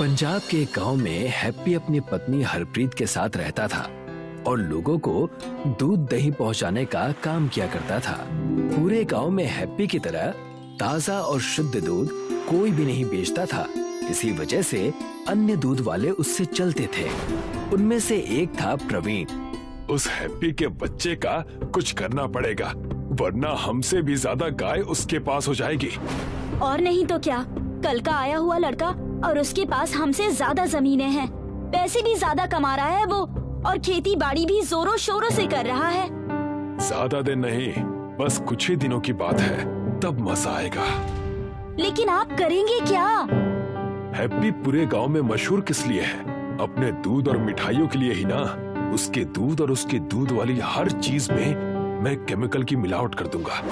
पंजाब के एक गांव में हैप्पी अपनी पत्नी हरप्रीत के साथ रहता था और लोगों को दूध दही पहुंचाने का काम किया करता था। पूरे गांव में हैप्पी की तरह ताजा और शुद्ध दूध कोई भी नहीं बेचता था। इसी वजह से अन्य दूध वाले उससे चलते थे। उनमें से एक था प्रवीण। उस हैप्पी के बच्चे का कुछ करना पड़ेगा, वरना हमसे भी ज्यादा गाय उसके पास हो जाएगी। और नहीं तो क्या, कल का आया हुआ लड़का और उसके पास हमसे ज्यादा जमीनें हैं, पैसे भी ज्यादा कमा रहा है वो, और खेती बाड़ी भी जोरों शोरों से कर रहा है। ज्यादा दिन नहीं, बस कुछ ही दिनों की बात है, तब मजा आएगा। लेकिन आप करेंगे क्या? हैप्पी पूरे गांव में मशहूर किस लिए है? अपने दूध और मिठाइयों के लिए ही ना। उसके दूध और उसके दूध वाली हर चीज में मैं केमिकल की मिलावट कर दूंगा।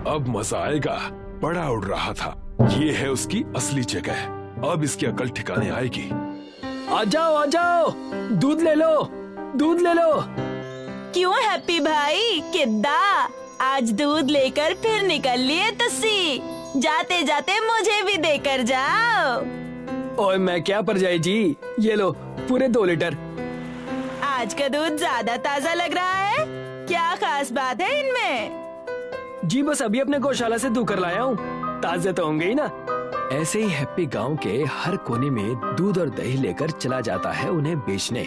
अब मजा आएगा। बड़ा उड़ रहा था, ये है उसकी असली जगह। अब इसकी अकल ठिकाने आएगी। आ जाओ, दूध ले लो, दूध ले लो। क्यों हैप्पी भाई, किद्दा आज दूध लेकर फिर निकल लिए तुसी? जाते जाते मुझे भी देकर जाओ। ओए मैं क्या परजाई जी, ये लो पूरे 2 लीटर। आज का दूध ज्यादा ताजा लग रहा है, क्या खास बात है इनमें? जी बस अभी अपने गौशाला से दूध कर लाया हूँ, ताजे तो होंगे ही ना। ऐसे ही हैप्पी गांव के हर कोने में दूध और दही लेकर चला जाता है उन्हें बेचने।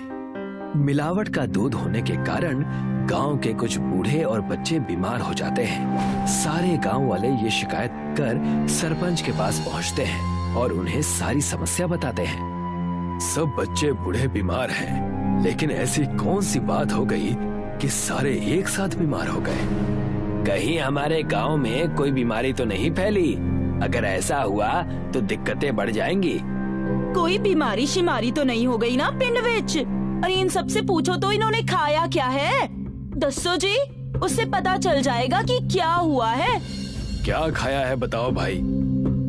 मिलावट का दूध होने के कारण गांव के कुछ बूढ़े और बच्चे बीमार हो जाते हैं। सारे गांव वाले ये शिकायत कर सरपंच के पास पहुंचते हैं और उन्हें सारी समस्या बताते हैं। सब बच्चे बूढ़े बीमार हैं, लेकिन ऐसी कौन सी बात हो गई कि सारे एक साथ बीमार हो गए? कहीं हमारे गांव में कोई बीमारी तो नहीं फैली? अगर ऐसा हुआ तो दिक्कतें बढ़ जाएंगी। कोई बीमारी शिमारी तो नहीं हो गई ना पिंड विच? अरे इन सबसे पूछो तो इन्होंने खाया क्या है? दसो जी, उससे पता चल जाएगा कि क्या हुआ है। क्या खाया है बताओ भाई।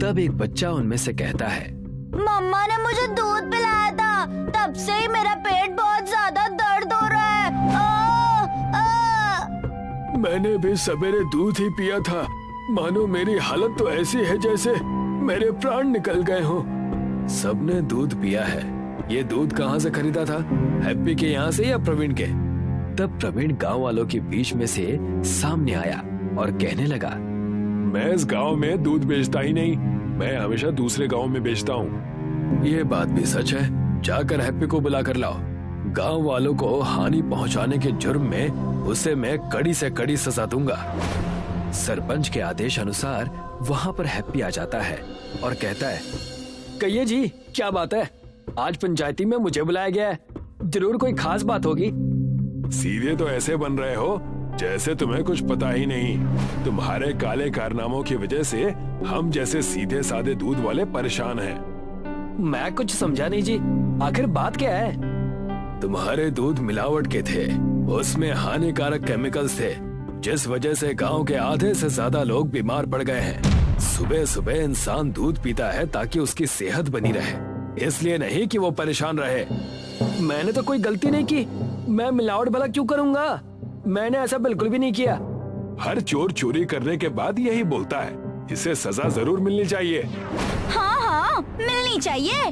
तब एक बच्चा उनमें से कहता है, मम्मा ने मुझे दूध पिलाया था, तब से ही मेरा पेट बहुत ज्यादा दर्द हो रहा है। मैंने भी सवेरे दूध ही पिया था, मानो मेरी हालत तो ऐसी है जैसे मेरे प्राण निकल गए हों। सबने दूध पिया है। ये दूध कहाँ से खरीदा था? हैप्पी के यहाँ से या प्रवीण के? तब प्रवीण गांव वालों के बीच में से सामने आया और कहने लगा, मैं इस गांव में दूध बेचता ही नहीं, मैं हमेशा दूसरे गांव में बेचता हूँ। ये बात भी सच है। जाकर हैप्पी को बुला कर लाओ। गांव वालों को हानि पहुंचाने के जुर्म में उसे मैं कड़ी से कड़ी सजा दूंगा। सरपंच के आदेश अनुसार वहाँ पर हैप्पी आ जाता है और कहता है, कहिए जी क्या बात है? आज पंचायती में मुझे बुलाया गया है, जरूर कोई खास बात होगी। सीधे तो ऐसे बन रहे हो जैसे तुम्हें कुछ पता ही नहीं। तुम्हारे काले कारनामों की वजह से हम जैसे सीधे साधे दूध वाले परेशान हैं। मैं कुछ समझा नहीं जी, आखिर बात क्या है? तुम्हारे दूध मिलावट के थे, उसमें हानिकारक केमिकल्स थे, जिस वजह से गांव के आधे से ज्यादा लोग बीमार पड़ गए हैं। सुबह सुबह इंसान दूध पीता है ताकि उसकी सेहत बनी रहे, इसलिए नहीं कि वो परेशान रहे। मैंने तो कोई गलती नहीं की, मैं मिलावट भला क्यों करूंगा? मैंने ऐसा बिल्कुल भी नहीं किया। हर चोर चोरी करने के बाद यही बोलता है, इसे सजा जरूर मिलनी चाहिए। हाँ, मिलनी चाहिए।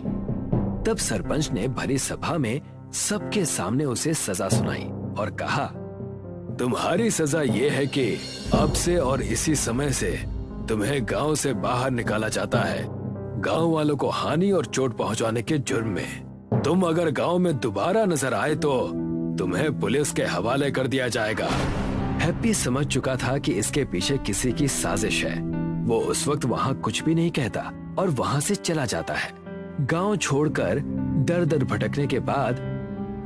तब सरपंच ने भरी सभा में सबके सामने उसे सजा सुनाई और कहा, तुम्हारी सजा ये है कि अब से और इसी समय से तुम्हें गांव से बाहर निकाला जाता है, गांव वालों को हानि और चोट पहुंचाने के जुर्म में। तुम अगर गांव में दोबारा नजर आए तो तुम्हें पुलिस के हवाले कर दिया जाएगा। हैप्पी समझ चुका था कि इसके पीछे किसी की साजिश है। वो उस वक्त वहाँ कुछ भी नहीं कहता और वहाँ से चला जाता है। गांव छोड़कर दर दर भटकने के बाद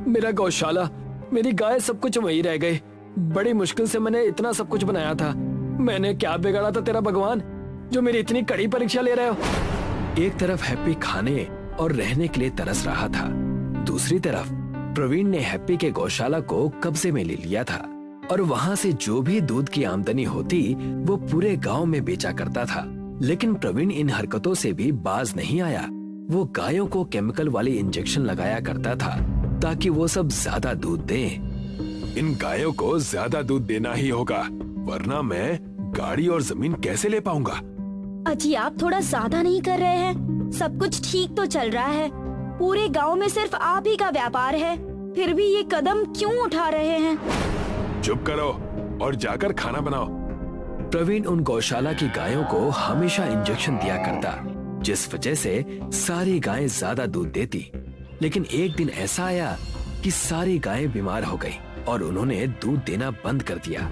मेरा गौशाला, मेरी गाय, सब कुछ वहीं रह गए। बड़ी मुश्किल से मैंने इतना सब कुछ बनाया था। मैंने क्या बिगाड़ा था तेरा भगवान, जो मेरी इतनी कड़ी परीक्षा ले रहे हो? एक तरफ हैप्पी खाने और रहने के लिए तरस रहा था, दूसरी तरफ प्रवीण ने हैप्पी के गौशाला को कब्जे में ले लिया था और वहाँ से जो भी दूध की आमदनी होती वो पूरे गांव में बेचा करता था। लेकिन प्रवीण इन हरकतों से भी बाज नहीं आया। वो गायों को केमिकल वाली इंजेक्शन लगाया करता था ताकि वो सब ज्यादा दूध दें। इन गायों को ज्यादा दूध देना ही होगा, वरना मैं गाड़ी और जमीन कैसे ले पाऊंगा? अजी आप थोड़ा ज्यादा नहीं कर रहे हैं? सब कुछ ठीक तो चल रहा है। पूरे गांव में सिर्फ आप ही का व्यापार है, फिर भी ये कदम क्यों उठा रहे हैं? चुप करो और जाकर खाना बनाओ। प्रवीण उन गौशाला की गायों को हमेशा इंजेक्शन दिया करता, जिस वजह से सारी गायें ज्यादा दूध देती। लेकिन एक दिन ऐसा आया कि सारी गायें बीमार हो गई और उन्होंने दूध देना बंद कर दिया।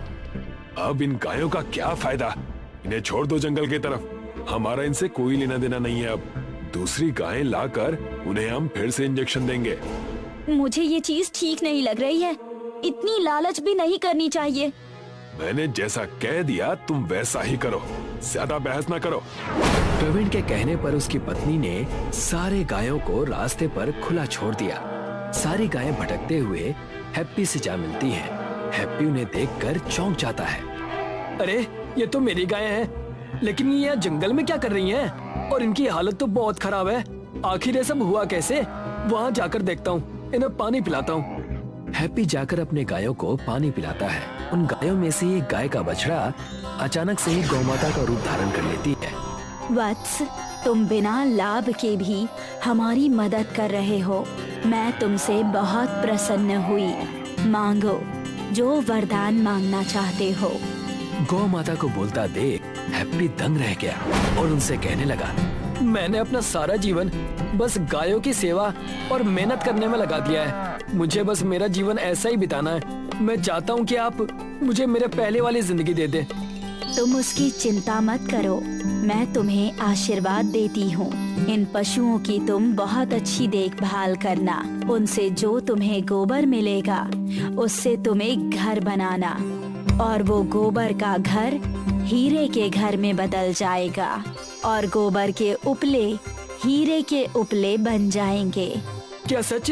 अब इन गायों का क्या फायदा? इन्हें छोड़ दो जंगल की तरफ, हमारा इनसे कोई लेना देना नहीं है। अब दूसरी गायें लाकर उन्हें हम फिर से इंजेक्शन देंगे। मुझे ये चीज ठीक नहीं लग रही है। इतनी लालच भी नहीं करनी चाहिए। मैंने जैसा कह दिया तुम वैसा ही करो, ज्यादा बहस ना करो। प्रवीण के कहने पर उसकी पत्नी ने सारे गायों को रास्ते पर खुला छोड़ दिया। सारी गायें भटकते हुए हैप्पी से जा मिलती हैं। हैप्पी उन्हें देखकर चौंक जाता है। अरे ये तो मेरी गायें हैं, लेकिन ये यहाँ जंगल में क्या कर रही हैं? और इनकी हालत तो बहुत खराब है। आखिर ये सब हुआ कैसे? वहाँ जाकर देखता हूँ, इन्हें पानी पिलाता हूँ। हैप्पी जाकर अपने गायों को पानी पिलाता है। उन गायों में से एक गाय का बछड़ा अचानक से ही गौमाता का रूप धारण कर लेती है। वत्स, तुम बिना लाभ के भी हमारी मदद कर रहे हो। मैं तुमसे बहुत प्रसन्न हुई। मांगो जो वरदान मांगना चाहते हो। गौ माता को बोलता देख हैप्पी दंग रह गया और उनसे कहने लगा, मैंने अपना सारा जीवन बस गायों की सेवा और मेहनत करने में लगा दिया है। मुझे बस मेरा जीवन ऐसा ही बिताना है। मैं चाहता हूँ कि आप मुझे मेरे पहले वाली जिंदगी दे दे। तुम उसकी चिंता मत करो, मैं तुम्हें आशीर्वाद देती हूँ। इन पशुओं की तुम बहुत अच्छी देखभाल करना। उनसे जो तुम्हें गोबर मिलेगा उससे तुम एक घर बनाना, और वो गोबर का घर हीरे के घर में बदल जाएगा और गोबर के उपले हीरे के उपले बन जाएंगे। क्या सच?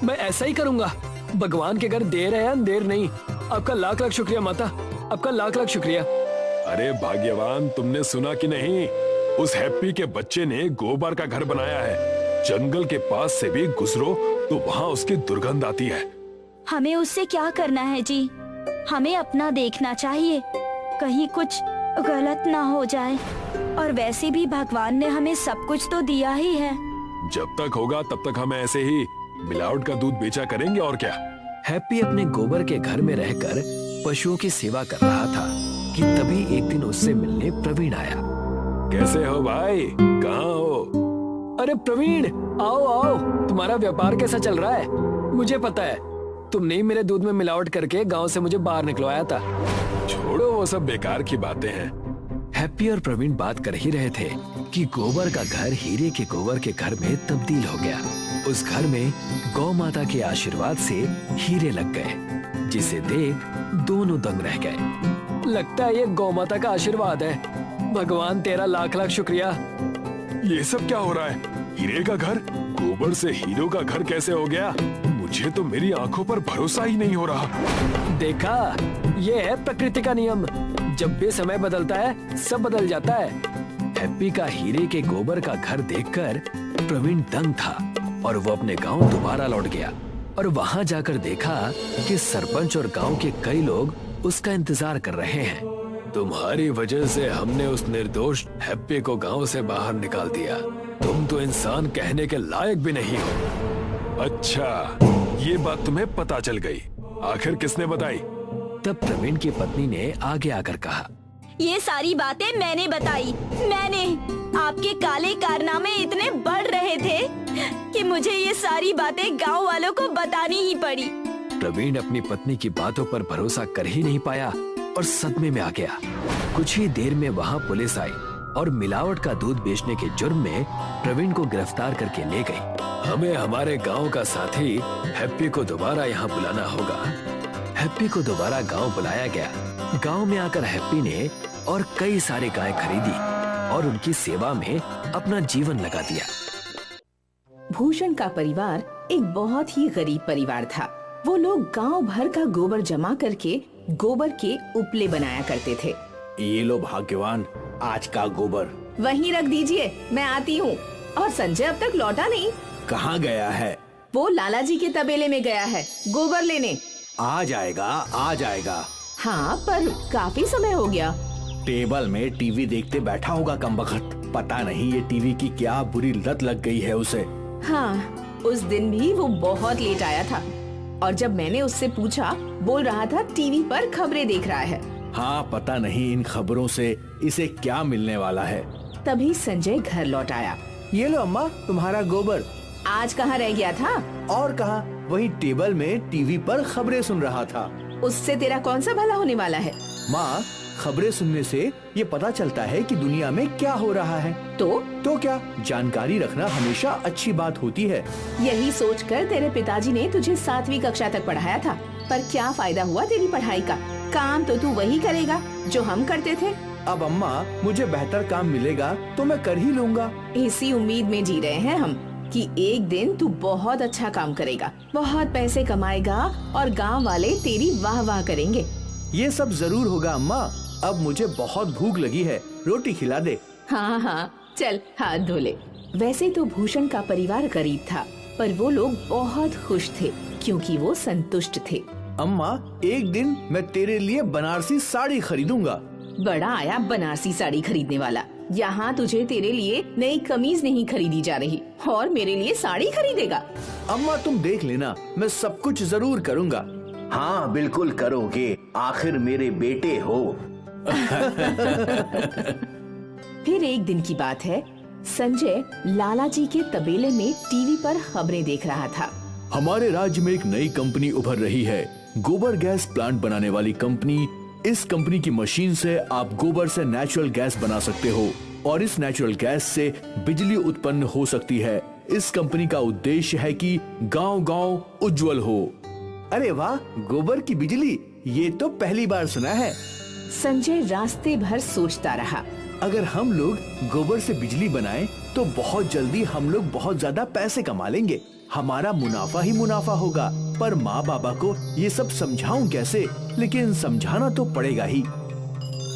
मैं ऐसा ही करूँगा। भगवान के घर देर है अंधेर नहीं। आपका लाख लाख शुक्रिया माता, आपका लाख लाख शुक्रिया। अरे भाग्यवान, तुमने सुना कि नहीं? उस हैप्पी के बच्चे ने गोबर का घर बनाया है। जंगल के पास से भी गुजरो तो वहाँ उसकी दुर्गंध आती है। हमें उससे क्या करना है जी? हमें अपना देखना चाहिए, कहीं कुछ गलत ना हो जाए। और वैसे भी भगवान ने हमें सब कुछ तो दिया ही है। जब तक होगा तब तक हम ऐसे ही मिलावट का दूध बेचा करेंगे, और क्या। हैप्पी अपने गोबर के घर में रहकर पशुओं की सेवा कर रहा था कि तभी एक दिन उससे मिलने प्रवीण आया। कैसे हो भाई, कहाँ हो? अरे प्रवीण, आओ आओ, तुम्हारा व्यापार कैसा चल रहा है? मुझे पता है, तुमने ही मेरे दूध में मिलावट करके गांव से मुझे बाहर निकलवाया था। छोड़ो, वो सब बेकार की बातें हैं। हैप्पी और प्रवीण बात कर ही रहे थे कि गोबर का घर हीरे के गोबर के घर में तब्दील हो गया। उस घर में गौ माता के आशीर्वाद से हीरे लग गए, जिसे देख दोनों दंग रह गए। लगता है ये गौ माता का आशीर्वाद है। भगवान तेरा लाख लाख शुक्रिया। ये सब क्या हो रहा है? हीरे का घर गोबर से हीरो का घर कैसे हो गया? मुझे तो मेरी आंखों पर भरोसा ही नहीं हो रहा। देखा, ये है प्रकृति का नियम। जब भी समय बदलता है सब बदल जाता है। हैप्पी का हीरे के गोबर का घर देखकर प्रवीण दंग था और वो अपने गांव दोबारा लौट गया और वहां जाकर देखा कि सरपंच और गांव के कई लोग उसका इंतजार कर रहे हैं। तुम्हारी वजह से हमने उस निर्दोष हैप्पी को गांव से बाहर निकाल दिया। तुम तो इंसान कहने के लायक भी नहीं हो। अच्छा, ये बात तुम्हें पता चल गई। आखिर किसने बताई? तब प्रवीण की पत्नी ने आगे आकर कहा, ये सारी बातें मैंने बताई। मैंने आपके काले कारनामे इतने बढ़ रहे थे कि मुझे ये सारी बातें गांव वालों को बतानी ही पड़ी। प्रवीण अपनी पत्नी की बातों पर भरोसा कर ही नहीं पाया और सदमे में आ गया। कुछ ही देर में वहाँ पुलिस आई और मिलावट का दूध बेचने के जुर्म में प्रवीण को गिरफ्तार करके ले गई। हमें हमारे गांव का साथी हैप्पी को दोबारा यहाँ बुलाना होगा। हैप्पी को दोबारा गांव बुलाया गया। गांव में आकर हैप्पी ने और कई सारे गाय खरीदी और उनकी सेवा में अपना जीवन लगा दिया। भूषण का परिवार एक बहुत ही गरीब परिवार था। वो लोग गांव भर का गोबर जमा करके गोबर के उपले बनाया करते थे। ये लो भाग्यवान, आज का गोबर। वहीं रख दीजिए, मैं आती हूँ। और संजय अब तक लौटा नहीं। कहाँ गया है? वो लाला जी के तबेले में गया है गोबर लेने। आ जाएगा, आ जाएगा। हाँ, पर काफी समय हो गया। टेबल में टीवी देखते बैठा होगा कमबख्त। पता नहीं ये टीवी की क्या बुरी लत लग गई है उसे। हाँ, उस दिन भी वो बहुत लेट आया था और जब मैंने उससे पूछा, बोल रहा था टीवी पर खबरें देख रहा है। हाँ, पता नहीं इन खबरों से इसे क्या मिलने वाला है। तभी संजय घर लौट आया। ये लो अम्मा, तुम्हारा गोबर। आज कहाँ रह गया था? और कहा, वही टेबल में टीवी पर खबरें सुन रहा था। उससे तेरा कौन सा भला होने वाला है? माँ, खबरें सुनने से ये पता चलता है कि दुनिया में क्या हो रहा है। तो क्या, जानकारी रखना हमेशा अच्छी बात होती है। यही सोचकर तेरे पिताजी ने तुझे 7वीं कक्षा तक पढ़ाया था, पर क्या फायदा हुआ तेरी पढ़ाई का? काम तो तू वही करेगा जो हम करते थे। अब अम्मा, मुझे बेहतर काम मिलेगा तो मैं कर ही लूँगा। इसी उम्मीद में जी रहे हैं हम कि एक दिन तू बहुत अच्छा काम करेगा, बहुत पैसे कमाएगा और गांव वाले तेरी वाह वाह करेंगे। ये सब जरूर होगा अम्मा। अब मुझे बहुत भूख लगी है, रोटी खिला दे। हाँ हाँ, चल हाथ धो ले। वैसे तो भूषण का परिवार गरीब था, पर वो लोग बहुत खुश थे क्योंकि वो संतुष्ट थे। अम्मा, एक दिन मैं तेरे लिए बनारसी साड़ी खरीदूंगा। बड़ा आया बनारसी साड़ी खरीदने वाला। यहाँ तुझे तेरे लिए नई कमीज नहीं खरीदी जा रही और मेरे लिए साड़ी खरीदेगा। अम्मा, तुम देख लेना, मैं सब कुछ जरूर करूँगा। हाँ बिल्कुल करोगे, आखिर मेरे बेटे हो। फिर एक दिन की बात है, संजय लाला जी के तबेले में टीवी पर खबरें देख रहा था। हमारे राज्य में एक नई कंपनी उभर रही है, गोबर गैस प्लांट बनाने वाली कंपनी। इस कंपनी की मशीन से आप गोबर से नेचुरल गैस बना सकते हो और इस नेचुरल गैस से बिजली उत्पन्न हो सकती है। इस कंपनी का उद्देश्य है कि गांव-गांव उज्जवल हो। अरे वाह, गोबर की बिजली, ये तो पहली बार सुना है। संजय रास्ते भर सोचता रहा। अगर हम लोग गोबर से बिजली बनाएं, तो बहुत जल्दी हम लोग बहुत ज्यादा पैसे कमा लेंगे। हमारा मुनाफा ही मुनाफा होगा। पर माँ बाबा को ये सब समझाऊं कैसे? लेकिन समझाना तो पड़ेगा ही।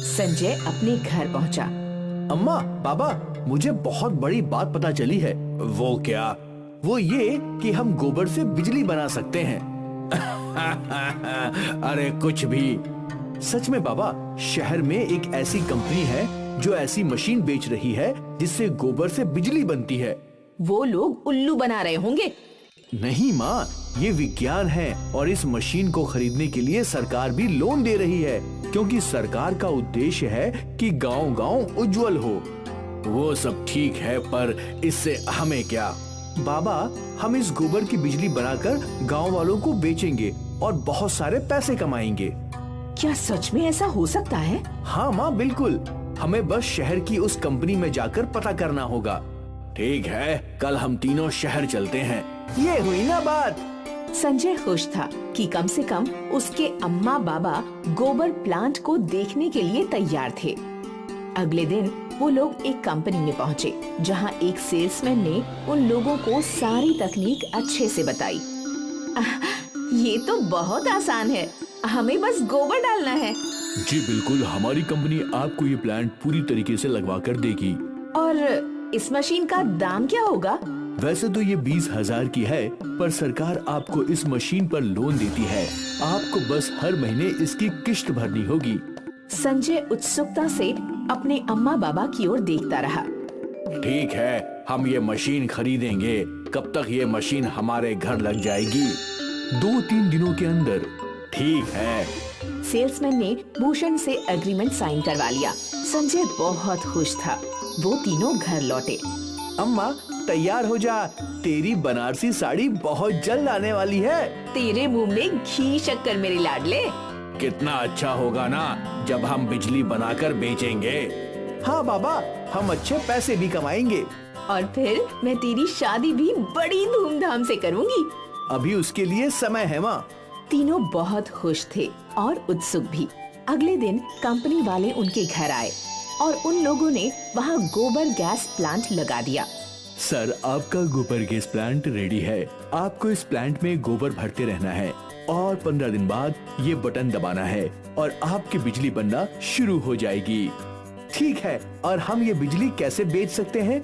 संजय अपने घर पहुँचा। अम्मा, बाबा, मुझे बहुत बड़ी बात पता चली है। वो क्या? वो ये कि हम गोबर से बिजली बना सकते हैं। अरे कुछ भी। सच में बाबा, शहर में एक ऐसी कंपनी है जो ऐसी मशीन बेच रही है जिससे गोबर से बिजली बनती है। वो लोग उल्लू बना रहे होंगे। नहीं माँ, ये विज्ञान है और इस मशीन को खरीदने के लिए सरकार भी लोन दे रही है, क्योंकि सरकार का उद्देश्य है कि गांव-गांव उज्जवल हो। वो सब ठीक है, पर इससे हमें क्या? बाबा, हम इस गोबर की बिजली बनाकर गांव वालों को बेचेंगे और बहुत सारे पैसे कमाएंगे। क्या सच में ऐसा हो सकता है? हाँ माँ, बिल्कुल। हमें बस शहर की उस कंपनी में जाकर पता करना होगा। ठीक है, कल हम तीनों शहर चलते हैं। ये हुई ना बात। संजय खुश था कि कम से कम उसके अम्मा बाबा गोबर प्लांट को देखने के लिए तैयार थे। अगले दिन वो लोग एक कंपनी में पहुँचे, जहाँ एक सेल्समैन ने उन लोगों को सारी तकनीक अच्छे से बताई। ये तो बहुत आसान है, हमें बस गोबर डालना है। जी बिल्कुल, हमारी कंपनी आपको ये प्लांट पूरी तरीके से लगवा कर देगी। और इस मशीन का दाम क्या होगा? वैसे तो ये 20,000 की है, पर सरकार आपको इस मशीन पर लोन देती है। आपको बस हर महीने इसकी किश्त भरनी होगी। संजय उत्सुकता से अपने अम्मा बाबा की ओर देखता रहा। ठीक है, हम ये मशीन खरीदेंगे। कब तक ये मशीन हमारे घर लग जाएगी? 2-3 दिनों के अंदर। ठीक है। सेल्समैन ने भूषण से एग्रीमेंट साइन करवा लिया। संजय बहुत खुश था। वो तीनों घर लौटे। अम्मा, तैयार हो जा, तेरी बनारसी साड़ी बहुत जल्द आने वाली है। तेरे मुंह में घी शक्कर मेरे लाडले। कितना अच्छा होगा ना जब हम बिजली बनाकर बेचेंगे। हाँ बाबा, हम अच्छे पैसे भी कमाएंगे। और फिर मैं तेरी शादी भी बड़ी धूमधाम से करूंगी। अभी उसके लिए समय है माँ। तीनों बहुत खुश थे और उत्सुक भी। अगले दिन कंपनी वाले उनके घर आए और उन लोगों ने वहाँ गोबर गैस प्लांट लगा दिया। सर, आपका गोबर गैस प्लांट रेडी है। आपको इस प्लांट में गोबर भरते रहना है और 15 दिन बाद ये बटन दबाना है और आपकी बिजली बनना शुरू हो जाएगी। ठीक है, और हम ये बिजली कैसे बेच सकते हैं?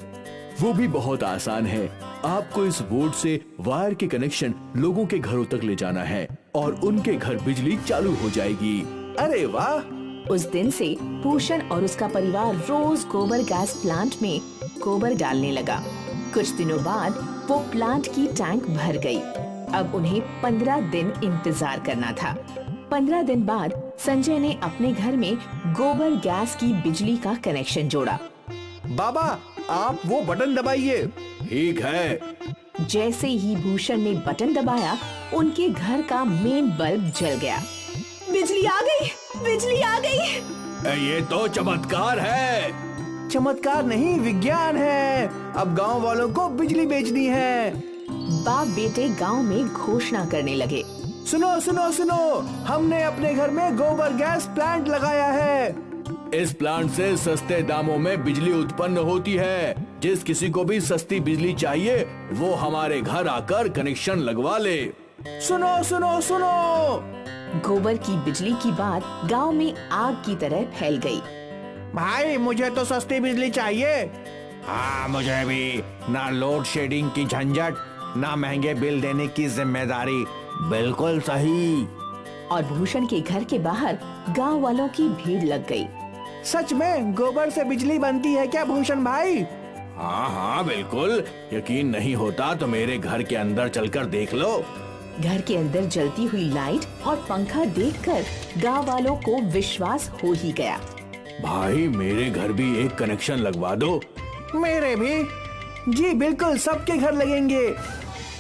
वो भी बहुत आसान है। आपको इस बोर्ड से वायर के कनेक्शन लोगों के घरों तक ले जाना है और उनके घर बिजली चालू हो जाएगी। अरे वाह, उस दिन से भूषण और उसका परिवार रोज गोबर गैस प्लांट में गोबर डालने लगा। कुछ दिनों बाद वो प्लांट की टैंक भर गई। अब उन्हें 15 दिन इंतजार करना था। 15 दिन बाद संजय ने अपने घर में गोबर गैस की बिजली का कनेक्शन जोड़ा। बाबा, आप वो बटन दबाइए। ठीक है। जैसे ही भूषण ने बटन दबाया, उनके घर का मेन बल्ब जल गया। बिजली आ गई, बिजली आ गई। ये तो चमत्कार है। चमत्कार नहीं, विज्ञान है। अब गांव वालों को बिजली बेचनी है। बाप बेटे गांव में घोषणा करने लगे। सुनो सुनो सुनो, हमने अपने घर में गोबर गैस प्लांट लगाया है। इस प्लांट से सस्ते दामों में बिजली उत्पन्न होती है। जिस किसी को भी सस्ती बिजली चाहिए वो हमारे घर आकर कनेक्शन लगवा ले। सुनो सुनो सुनो। गोबर की बिजली की बात गांव में आग की तरह फैल गई। भाई, मुझे तो सस्ती बिजली चाहिए। हाँ, मुझे भी। ना लोड शेडिंग की झंझट, ना महंगे बिल देने की जिम्मेदारी। बिल्कुल सही। और भूषण के घर के बाहर गांव वालों की भीड़ लग गई। सच में गोबर से बिजली बनती है क्या भूषण भाई? हाँ हाँ बिल्कुल। यकीन नहीं होता तो मेरे घर के अंदर चलकर देख लो। घर के अंदर जलती हुई लाइट और पंखा देखकर गांव वालों को विश्वास हो ही गया। भाई, मेरे घर भी एक कनेक्शन लगवा दो। मेरे भी। जी बिल्कुल, सबके घर लगेंगे।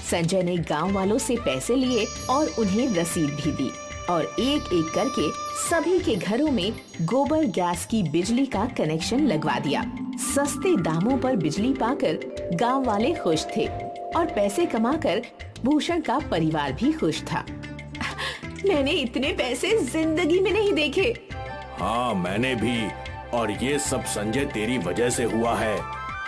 संजय ने गांव वालों से पैसे लिए और उन्हें रसीद भी दी और एक एक करके सभी के घरों में गोबर गैस की बिजली का कनेक्शन लगवा दिया। सस्ते दामों पर बिजली पाकर गांव वाले खुश थे और पैसे कमाकर भूषण का परिवार भी खुश था। मैंने इतने पैसे जिंदगी में नहीं देखे। हाँ, मैंने भी। और ये सब संजय तेरी वजह से हुआ है।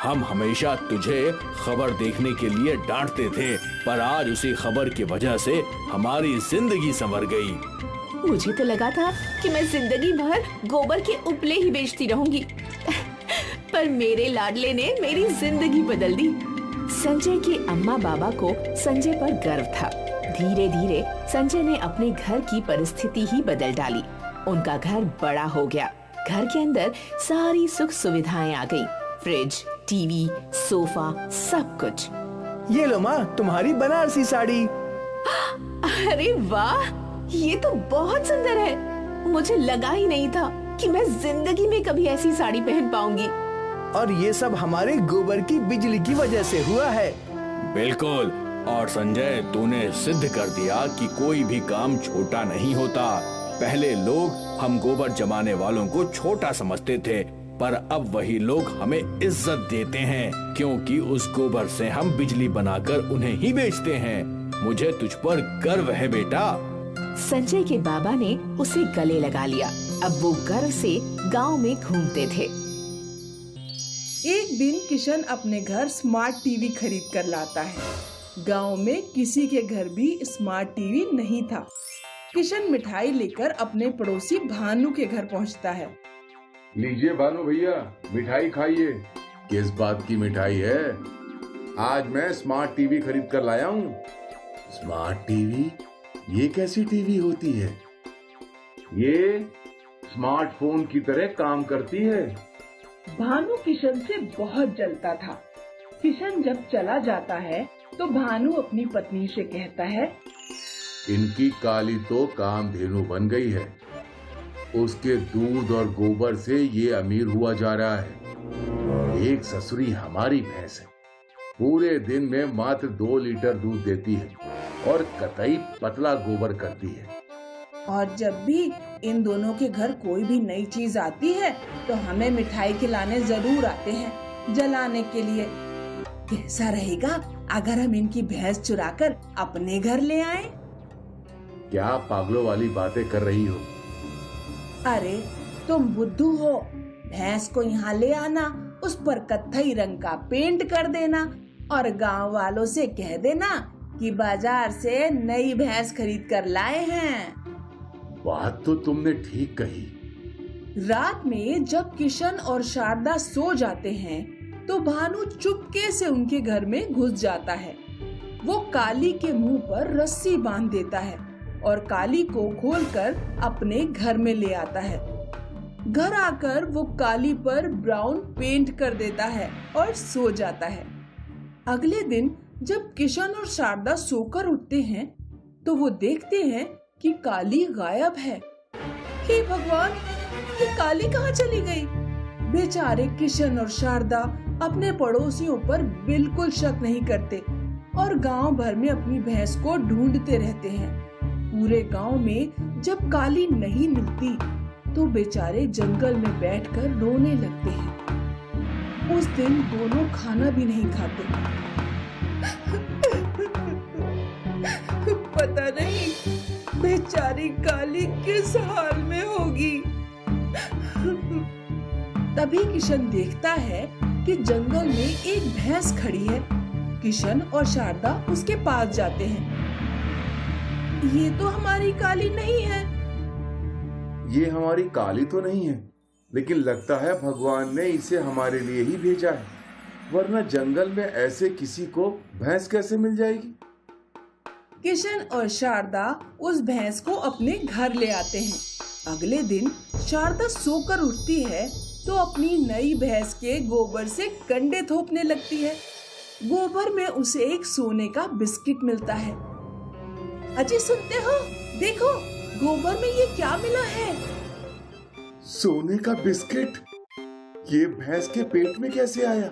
हम हमेशा तुझे खबर देखने के लिए डांटते थे, पर आज उसी खबर की वजह से हमारी जिंदगी संवर गई। मुझे तो लगा था कि मैं जिंदगी भर गोबर के उपले ही बेचती रहूंगी, पर मेरे लाडले ने मेरी जिंदगी बदल दी। संजय के अम्मा बाबा को संजय पर गर्व था। धीरे धीरे संजय ने अपने घर की परिस्थिति ही बदल डाली। उनका घर बड़ा हो गया। घर के अंदर सारी सुख सुविधाएं आ गई। फ्रिज, टीवी, सोफा, सब कुछ। ये लो माँ, तुम्हारी बनारसी साड़ी। अरे वाह, ये तो बहुत सुंदर है। मुझे लगा ही नहीं था कि मैं जिंदगी में कभी ऐसी साड़ी पहन पाऊंगी। और ये सब हमारे गोबर की बिजली की वजह से हुआ है। बिल्कुल। और संजय, तूने सिद्ध कर दिया कि कोई भी काम छोटा नहीं होता। पहले लोग हम गोबर जमाने वालों को छोटा समझते थे, पर अब वही लोग हमें इज्जत देते हैं, क्योंकि उस गोबर से हम बिजली बनाकर उन्हें ही बेचते हैं। मुझे तुझ पर गर्व है बेटा। संजय के बाबा ने उसे गले लगा लिया। अब वो गर्व से गांव में घूमते थे। एक दिन किशन अपने घर स्मार्ट टीवी खरीद कर लाता है। गांव में किसी के घर भी स्मार्ट टीवी नहीं था। किशन मिठाई लेकर अपने पड़ोसी भानु के घर पहुंचता है। लीजिए भानु भैया, मिठाई खाइए। किस बात की मिठाई है? आज मैं स्मार्ट टीवी खरीद कर लाया हूँ। Smart TV? ये कैसी टीवी होती है? ये स्मार्टफोन की तरह काम करती है। भानु किशन से बहुत जलता था। किशन जब चला जाता है तो भानु अपनी पत्नी से कहता है, इनकी काली तो कामधेनु बन गई है। उसके दूध और गोबर से ये अमीर हुआ जा रहा है। एक ससुरी हमारी भैंस है, पूरे दिन में मात्र 2 लीटर दूध देती है और कतई पतला गोबर करती है। और जब भी इन दोनों के घर कोई भी नई चीज आती है तो हमें मिठाई खिलाने जरूर आते हैं जलाने के लिए। कैसा रहेगा अगर हम इनकी भैंस चुराकर अपने घर ले आएं? क्या पागलों वाली बातें कर रही हो? अरे तुम बुद्धू हो। भैंस को यहाँ ले आना, उस पर कत्थई रंग का पेंट कर देना और गांव वालों से कह देना कि बाजार से नई भैंस खरीद कर लाए हैं। बात तो तुमने ठीक कही। रात में जब किशन और शारदा सो जाते हैं तो भानु चुपके से उनके घर में घुस जाता है। वो काली के मुंह पर रस्सी बांध देता है और काली को खोलकर अपने घर में ले आता है। घर आकर वो काली पर ब्राउन पेंट कर देता है और सो जाता है। अगले दिन जब किशन और शारदा सोकर उठते हैं तो वो देखते हैं कि काली गायब है। हे भगवान, ये काली कहाँ चली गई? बेचारे किशन और शारदा अपने पड़ोसियों पर बिल्कुल शक नहीं करते और गांव भर में अपनी भैंस को ढूंढते रहते हैं। पूरे गांव में जब काली नहीं मिलती तो बेचारे जंगल में बैठकर रोने लगते हैं। उस दिन दोनों खाना भी नहीं खाते। पता नहीं बेचारी काली किस हाल में होगी। तभी किशन देखता है कि जंगल में एक भैंस खड़ी है। किशन और शारदा उसके पास जाते हैं। ये तो हमारी काली नहीं है। ये हमारी काली तो नहीं है, लेकिन लगता है भगवान ने इसे हमारे लिए ही भेजा है, वरना जंगल में ऐसे किसी को भैंस कैसे मिल जाएगी। किशन और शारदा उस भैंस को अपने घर ले आते हैं। अगले दिन शारदा सोकर उठती है तो अपनी नई भैंस के गोबर से कंडे थोपने लगती है। गोबर में उसे एक सोने का बिस्किट मिलता है। अजी सुनते हो? देखो गोबर में ये क्या मिला है? सोने का बिस्किट? ये भैंस के पेट में कैसे आया?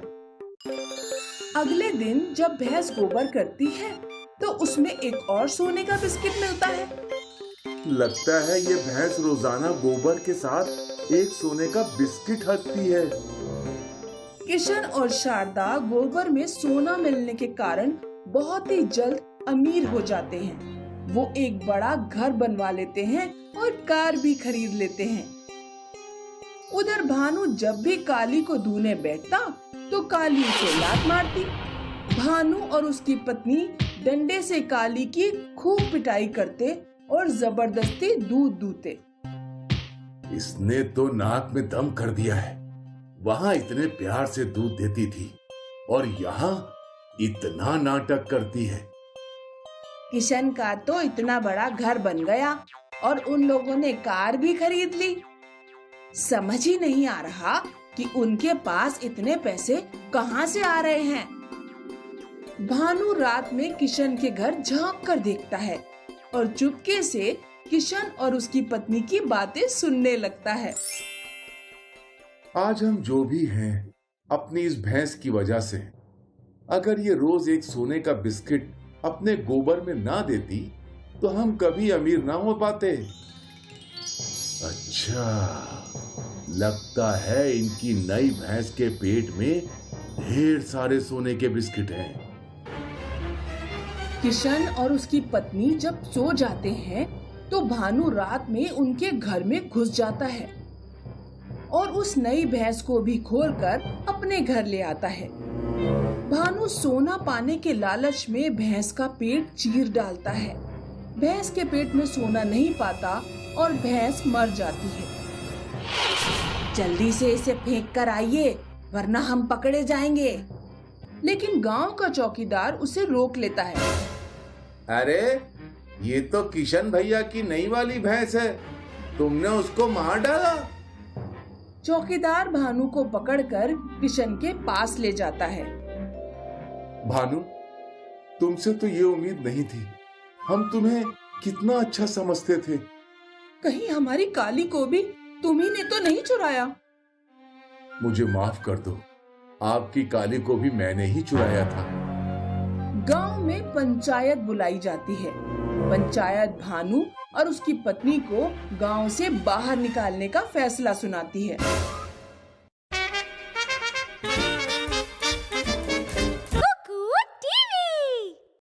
अगले दिन जब भैंस गोबर करती है तो उसमें एक और सोने का बिस्किट मिलता है। लगता है ये भैंस रोजाना गोबर के साथ एक सोने का बिस्किट हकती है। किशन और शारदा गोबर में सोना मिलने के कारण बहुत ही जल्द अमीर हो जाते हैं। वो एक बड़ा घर बनवा लेते हैं और कार भी खरीद लेते हैं। उधर भानु जब भी काली को धोने बैठता तो काली उसे लात मारती। भानु और उसकी पत्नी डंडे से काली की खूब पिटाई करते और जबरदस्ती दूध दूते। इसने तो नाक में दम कर दिया है। वहाँ इतने प्यार से दूध देती थी और यहाँ इतना नाटक करती है। किशन का तो इतना बड़ा घर बन गया और उन लोगों ने कार भी खरीद ली। समझ ही नहीं आ रहा कि उनके पास इतने पैसे कहाँ से आ रहे हैं। भानु रात में किशन के घर झांक कर देखता है और चुपके से किशन और उसकी पत्नी की बातें सुनने लगता है। आज हम जो भी हैं अपनी इस भैंस की वजह से। अगर ये रोज एक सोने का बिस्किट अपने गोबर में ना देती तो हम कभी अमीर ना हो पाते। अच्छा, लगता है इनकी नई भैंस के पेट में ढेर सारे सोने के बिस्किट हैं। किशन और उसकी पत्नी जब सो जाते हैं तो भानु रात में उनके घर में घुस जाता है और उस नई भैंस को भी खोलकर अपने घर ले आता है। भानु सोना पाने के लालच में भैंस का पेट चीर डालता है। भैंस के पेट में सोना नहीं पाता और भैंस मर जाती है। जल्दी से इसे फेंक कर आइए वरना हम पकड़े जाएंगे। लेकिन गांव का चौकीदार उसे रोक लेता है। अरे ये तो किशन भैया की नई वाली भैंस है, तुमने उसको मार डाला। चौकीदार भानु को पकड़कर किशन के पास ले जाता है। भानु, तुमसे तो ये उम्मीद नहीं थी। हम तुम्हें कितना अच्छा समझते थे। कहीं हमारी काली को भी तुम्ही ने तो नहीं चुराया? मुझे माफ कर दो, आपकी काली को भी मैंने ही चुराया था। गांव में पंचायत बुलाई जाती है। पंचायत भानु और उसकी पत्नी को गांव से बाहर निकालने का फैसला सुनाती है।